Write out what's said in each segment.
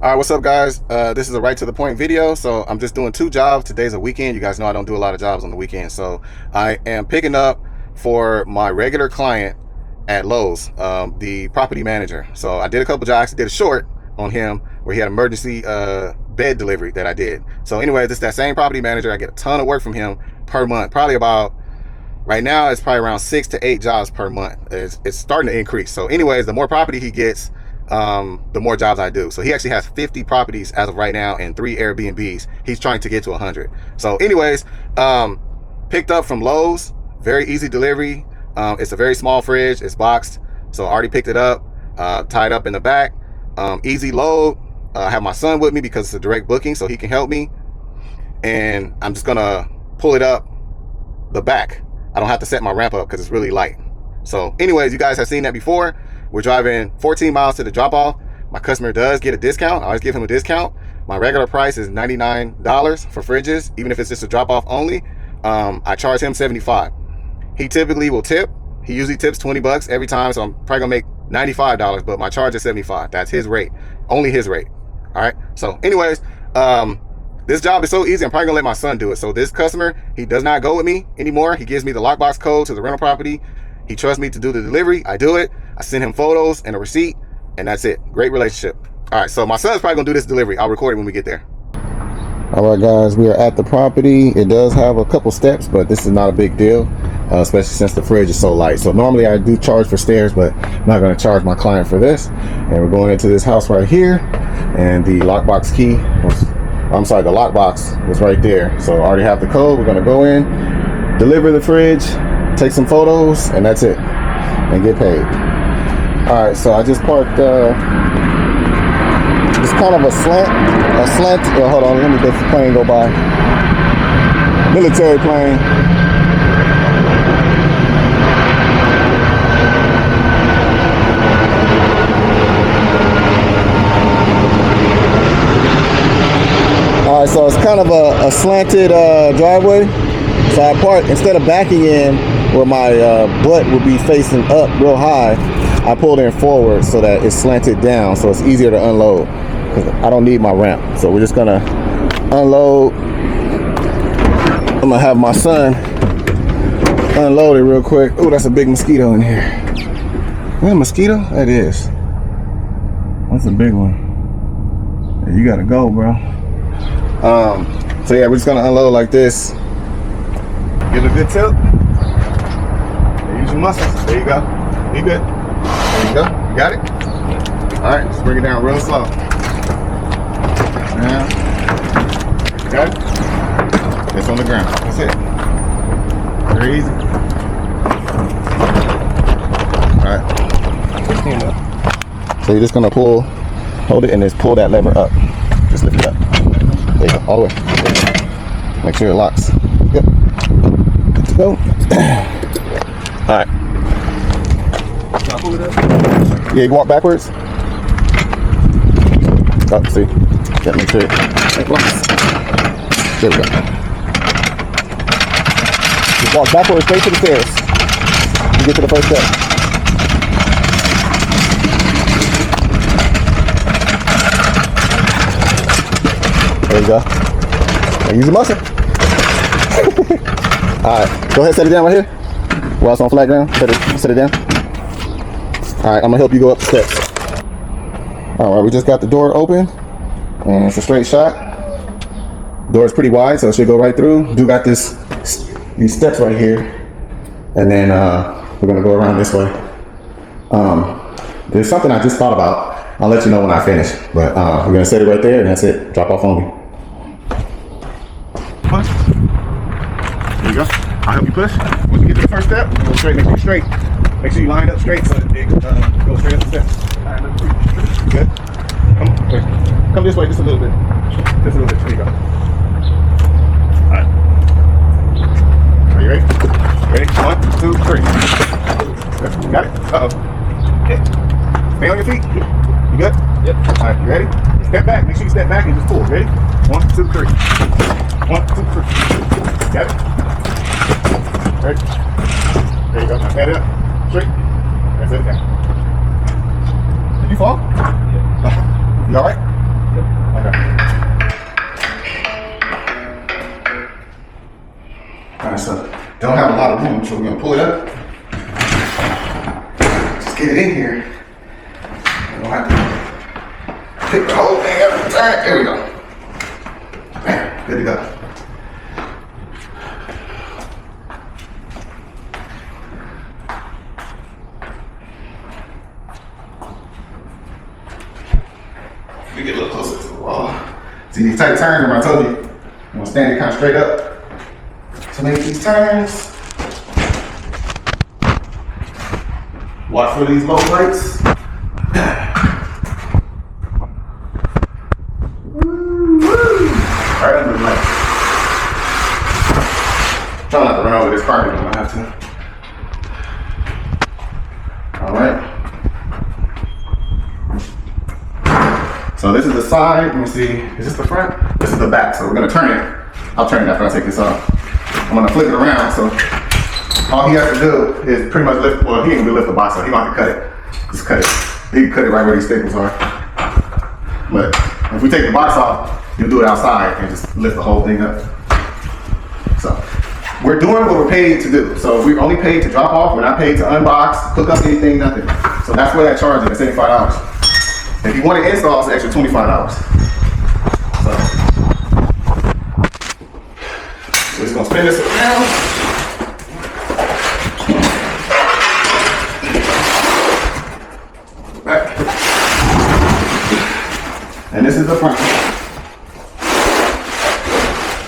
All right, what's up, guys? This is a right to the point video. So I'm just doing 2 jobs. Today's a weekend. You guys know I don't do a lot of jobs on the weekend. So I am picking up for my regular client at Lowe's, the property manager. So I did a couple jobs. I did a short on him where he had emergency bed delivery that I did. So anyway, this is that same property manager. I get a ton of work from him per month. Probably about, right now, it's probably around 6 to 8 jobs per month. It's starting to increase. So anyways, the more property he gets, the more jobs I do. So he actually has 50 properties as of right now and 3 Airbnbs. He's trying to get to 100. So anyways, picked up from Lowe's, very easy delivery. It's a very small fridge, it's boxed. So I already picked it up, tied up in the back, easy load. I have my son with me because it's a direct booking, so he can help me. And I'm just gonna pull it up the back. I don't have to set my ramp up because it's really light. So anyways, you guys have seen that before. We're driving 14 miles to the drop off. My customer does get a discount. I always give him a discount. My regular price is $99 for fridges, even if it's just a drop off only. I charge him $75. He typically will tip. He usually tips 20 bucks every time, so I'm probably gonna make $95, but my charge is $75. That's his rate, only his rate. All right, so anyways, this job is so easy, I'm probably gonna let my son do it. So this customer, he does not go with me anymore. He gives me the lockbox code to the rental property. He trusts me to do the delivery. I do it. I send him photos and a receipt, and that's it. Great relationship. All right, so my son's probably gonna do this delivery. I'll record it when we get there. All right, guys, we are at the property. It does have a couple steps, but this is not a big deal, especially since the fridge is so light. So normally I do charge for stairs, but I'm not gonna charge my client for this. And we're going into this house right here, and the lockbox key was, I'm sorry, the lockbox was right there. So I already have the code. We're gonna go in, deliver the fridge, take some photos, and that's it, and get paid. All right, so I just parked, it's kind of a slant, oh, hold on, let me let the plane go by. Military plane. All right, so it's kind of a slanted driveway. So I parked, instead of backing in where my butt would be facing up real high, I pulled in forward so that it's slanted down, so it's easier to unload. I don't need my ramp, so we're just gonna unload. I'm gonna have my son unload it real quick. Oh, that's a big mosquito in here. Is that a mosquito? That is. That's a big one. Yeah, you gotta go, bro. So yeah, we're just gonna unload like this. Give it a good tilt. Use your muscles. There you go. You good. There you go. You got it? Alright, just bring it down real slow. Now, got it? It's on the ground. That's it. Very easy. Alright. So you're just gonna hold it, and just pull that lever up. Just lift it up. There you go, all the way. Make sure it locks. Yep. Good to go. Alright. Yeah, you can walk backwards. Oh, see? Gotta make sure it locks. There we go. Just walk backwards straight to the stairs. You get to the first step. There you go. Now use your muscle. Alright, go ahead, set it down right here. While it's on flat ground, set it down. Alright, I'm gonna help you go up the steps. Alright, we just got the door open, and it's a straight shot. Door is pretty wide, so it should go right through. Do got these steps right here, and then we're gonna go around this way. There's something I just thought about. I'll let you know when I finish, but we're gonna set it right there, and that's it. Drop off only. Push. There you go. I'll help you push. Once you get to the first step, go straight. Make sure you're straight. Make sure you line up straight so that it goes straight up the steps. Good. Come this way just a little bit. Just a little bit. There you go. Alright. Are you ready? Ready? 1, 2, 3. Good. Got it? Uh-oh. Okay. Stay on your feet. You good? Yep. Alright, you ready? Step back. Make sure you step back and just pull. Ready? 1, 2, 3. 1, 2, 3. Got it? Ready? There you go. Now head up. Straight. That's it. Okay. Did you fall? Yeah. You alright? All right, so don't have a lot of room, so we're gonna pull it up. Just get it in here. I don't have to pick the whole thing up. All right, there we go. Bam, good to go. Let me get a little closer to the wall. See these tight turns, remember I told you, you want to stand it kind of straight up. To make these turns. Watch for these low lights. Right under the light. Try not to run over this carpet when I have to. Alright. So this is the side. Let me see. Is this the front? This is the back. So we're going to turn it. I'll turn it after I take this off. I'm going to flip it around. So all he has to do is pretty much lift. Well, he ain't going to lift the box, so he don't have to cut it. Just cut it. He can cut it right where these staples are. But if we take the box off, you'll do it outside and just lift the whole thing up. So we're doing what we're paid to do. So we're only paid to drop off. We're not paid to unbox, hook up anything, nothing. So that's what that charge is, $75. If you want to install, it's an extra $25. So we're just gonna spin this around. Back. And this is the front.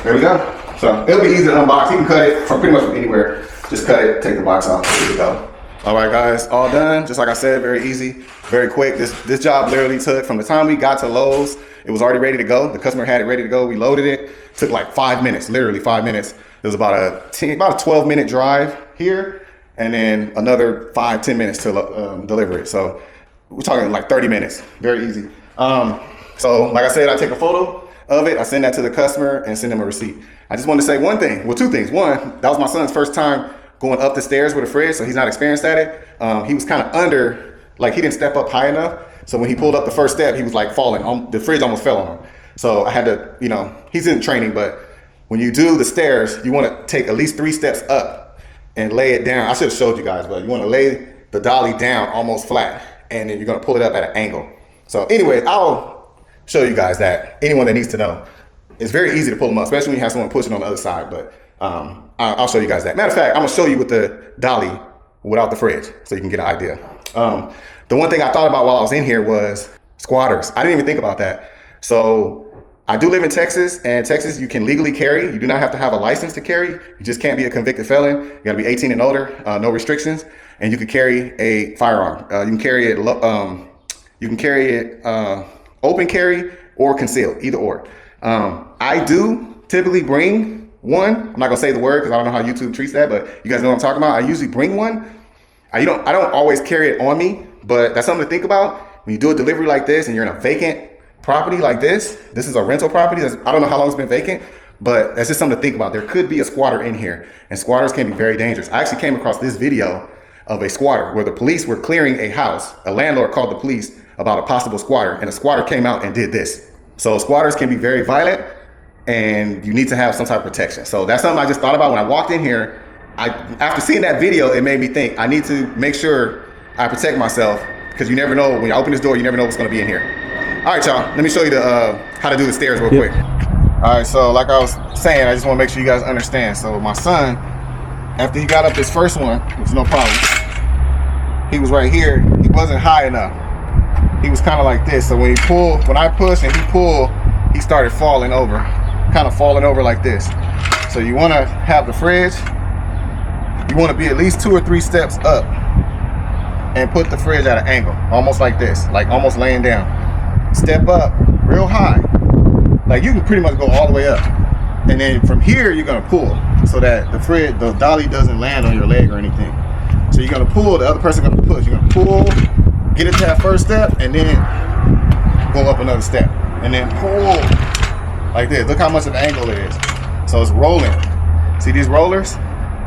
There we go. So it'll be easy to unbox. You can cut it from pretty much from anywhere. Just cut it, take the box off, there we go. All right, guys, all done. Just like I said, very easy, very quick. This job literally took, from the time we got to Lowe's, it was already ready to go. The customer had it ready to go. We loaded it. Took like 5 minutes, literally 5 minutes. It was about a 12-minute drive here, and then another 5-10 minutes to deliver it. So we're talking like 30 minutes. Very easy. So like I said, I take a photo of it. I send that to the customer and send them a receipt. I just want to say one thing. Well, two things. One, that was my son's first time going up the stairs with a fridge, so he's not experienced at it. He was kind of under, like he didn't step up high enough. So when he pulled up the first step, he was like falling. The fridge almost fell on him. So I had to, he's in training, but when you do the stairs, you want to take at least 3 steps up and lay it down. I should have showed you guys, but you want to lay the dolly down almost flat, and then you're going to pull it up at an angle. So anyway, I'll show you guys that. Anyone that needs to know, it's very easy to pull them up, especially when you have someone pushing on the other side. But I'll show you guys that. Matter of fact, I'm gonna show you with the dolly without the fridge, so you can get an idea. The one thing I thought about while I was in here was squatters. I didn't even think about that. So I do live in Texas, and Texas you can legally carry. You do not have to have a license to carry. You just can't be a convicted felon. You gotta be 18 and older, no restrictions, and you can carry a firearm. You can carry it open carry or concealed, either or. I do typically bring one. I'm not gonna say the word because I don't know how YouTube treats that, but you guys know what I'm talking about. I usually bring one. I don't always carry it on me, but that's something to think about. When you do a delivery like this and you're in a vacant property like this is a rental property. I don't know how long it's been vacant, but that's just something to think about. There could be a squatter in here, and squatters can be very dangerous. I actually came across this video of a squatter where the police were clearing a house. A landlord called the police about a possible squatter, and a squatter came out and did this. So squatters can be very violent, and you need to have some type of protection. So that's something I just thought about when I walked in here. After seeing that video, it made me think I need to make sure I protect myself, because you never know, when you open this door, you never know what's gonna be in here. All right, y'all, let me show you how to do the stairs real quick. All right, so like I was saying, I just wanna make sure you guys understand. So my son, after he got up this first one, which is no problem, he was right here. He wasn't high enough. He was kind of like this. So when I pushed and he pulled, he started falling over, kind of falling over like this. So you want to have the fridge, you want to be at least 2 or 3 steps up and put the fridge at an angle, almost like this, like almost laying down. Step up real high. Like you can pretty much go all the way up. And then from here, you're going to pull so that the dolly doesn't land on your leg or anything. So you're going to pull, the other person going to push. You're going to pull, get it to that first step, and then go up another step. And then pull like this. Look how much of an angle it is. So it's rolling. See these rollers?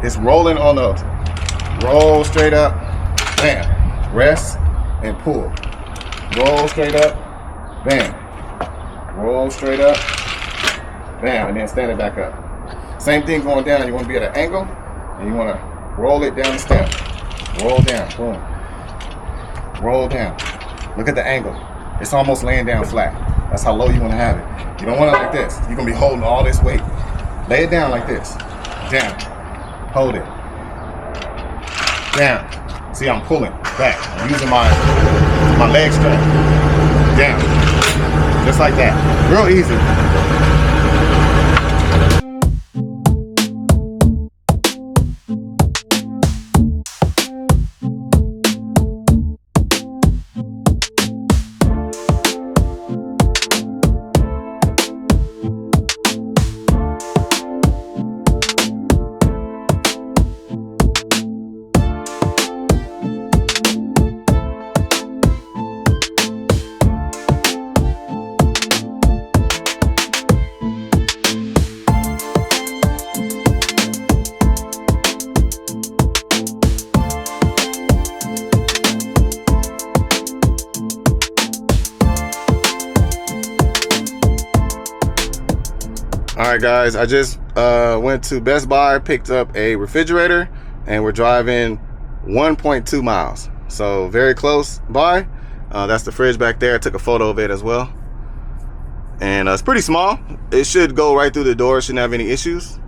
It's rolling on those. Roll straight up, bam. Rest and pull. Roll straight up, bam. roll straight up, bam, and then stand it back up. Same thing going down. You want to be at an angle, and you want to roll it down the step. Roll down, boom. Roll down. Look at the angle. It's almost laying down flat. That's how low you want to have it. You don't want it like this. You're going to be holding all this weight. Lay it down like this. Down. Hold it. Down. See, I'm pulling back. I'm using my leg strap. Down. Just like that. Real easy. All right, guys, I just went to Best Buy, picked up a refrigerator, and we're driving 1.2 miles. So very close by. That's the fridge back there. I took a photo of it as well. And it's pretty small. It should go right through the door. Shouldn't have any issues.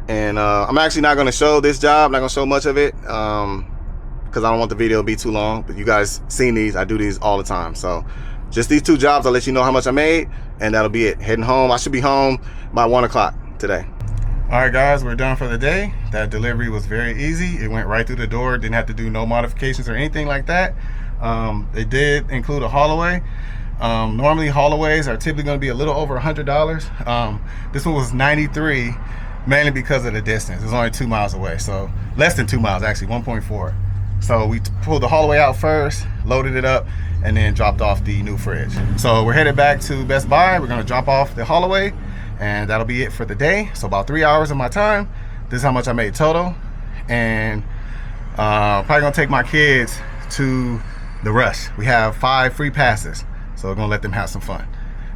And I'm actually not going to show this job. I'm not going to show much of it because I don't want the video to be too long. But you guys seen these. I do these all the time. So just these two jobs, I'll let you know how much I made, and that'll be it. Heading home. I should be home by 1 o'clock today. All right, guys, we're done for the day. That delivery was very easy. It went right through the door. Didn't have to do no modifications or anything like that. It did include a haul-away. Normally haul-aways are typically going to be a little over $100. This one was $93, mainly because of the distance. It's only 2 miles away, so less than 2 miles actually, 1.4. So we pulled the haul-away out first, loaded it up, and then dropped off the new fridge. So we're headed back to Best Buy. We're going to drop off the haul-away, and that'll be it for the day. So about 3 hours of my time. This is how much I made total. And probably going to take my kids to the Rush. We have 5 free passes, so we're going to let them have some fun.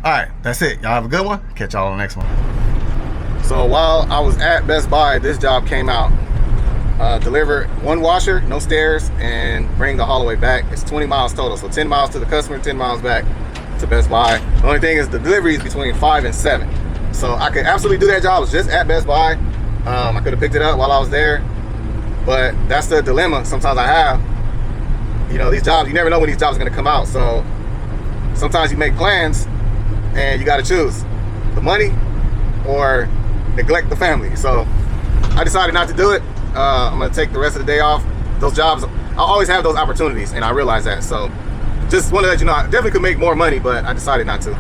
All right, that's it. Y'all have a good one. Catch y'all on the next one. So while I was at Best Buy, this job came out. Deliver 1 washer, no stairs, and bring the haul-away back. It's 20 miles total, so 10 miles to the customer, 10 miles back to Best Buy. The only thing is the delivery is between 5 and 7. So I could absolutely do that job. I was just at Best Buy. I could have picked it up while I was there, but that's the dilemma sometimes I have. You know, these jobs, you never know when these jobs are gonna come out. So sometimes you make plans and you gotta choose the money or neglect the family. So I decided not to do it. I'm gonna take the rest of the day off. Those jobs, I always have those opportunities, and I realize that. So just want to let you know, I definitely could make more money, but I decided not to.